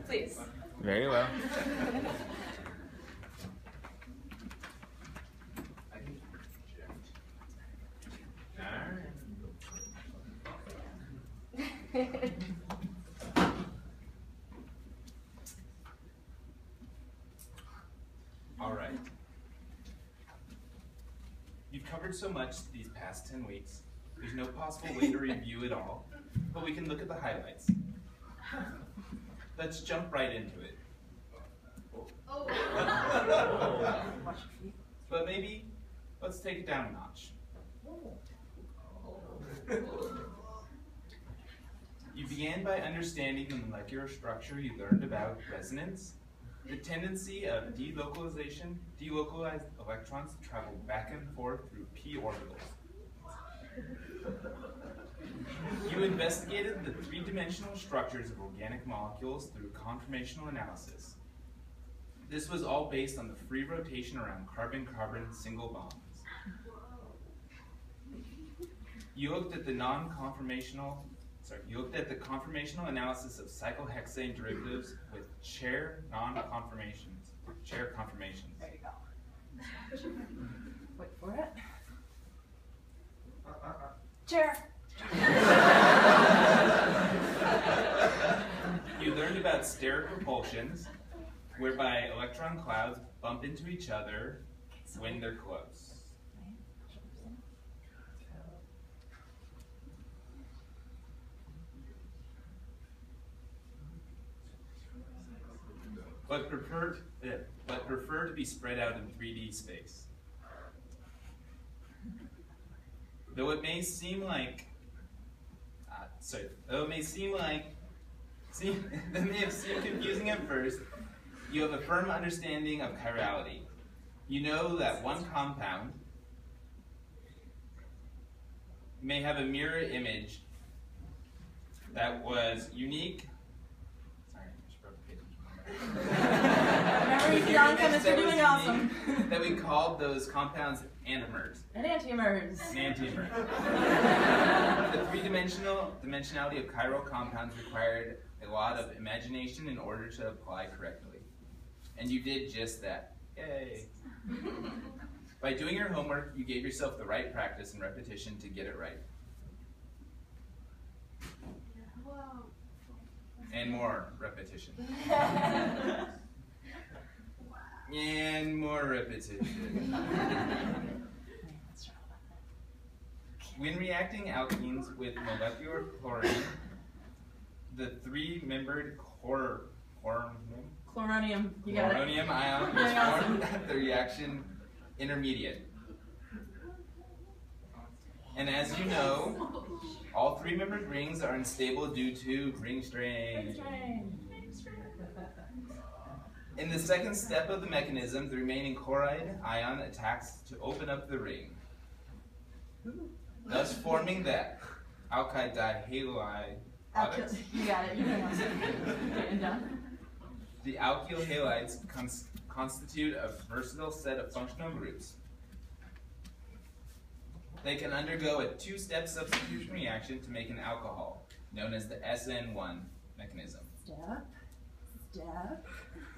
Please. Very well. All right. You've covered so much these past 10 weeks. There's no possible way to review it all, but we can look at the highlights. Let's jump right into it. But maybe let's take it down a notch. You began by understanding the molecular structure you learned about resonance, the tendency of delocalized electrons to travel back and forth through p orbitals. You investigated the three-dimensional structures of organic molecules through conformational analysis. This was all based on the free rotation around carbon-carbon single bonds. You looked at the conformational analysis of cyclohexane derivatives with chair conformations. There you go. Wait for it. Chair. You learned about steric repulsions, whereby electron clouds bump into each other when they're close. But prefer to be spread out in 3D space. Though it may seem confusing at first, you have a firm understanding of chirality. You know that one compound may have a mirror image that was unique. Remember, you're young chemists, you're doing awesome. That we called those compounds antimers. And antiomers. Antiomers. The three-dimensionality of chiral compounds required a lot of imagination in order to apply correctly. And you did just that. Yay. By doing your homework, you gave yourself the right practice and repetition to get it right. And more repetition. And more repetition. When reacting alkenes with molecular chlorine, the three-membered Chloronium. You got it. chloronium ion is formed at the reaction intermediate. And as you know, all three-membered rings are unstable due to ring strain. In the second step of the mechanism, the remaining chloride ion attacks to open up the ring, thus forming the alkyl dihalide products. You got it. You're doing awesome. Getting done. The alkyl halides constitute a versatile set of functional groups. They can undergo a two-step substitution reaction to make an alcohol, known as the SN1 mechanism. Step.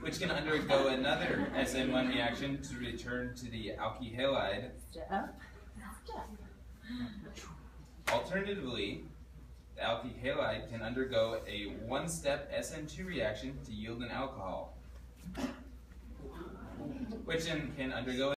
Which can undergo another SN1 reaction to return to the alkyl halide. Step. Alternatively, the alkyl halide can undergo a one-step SN2 reaction to yield an alcohol, which can undergo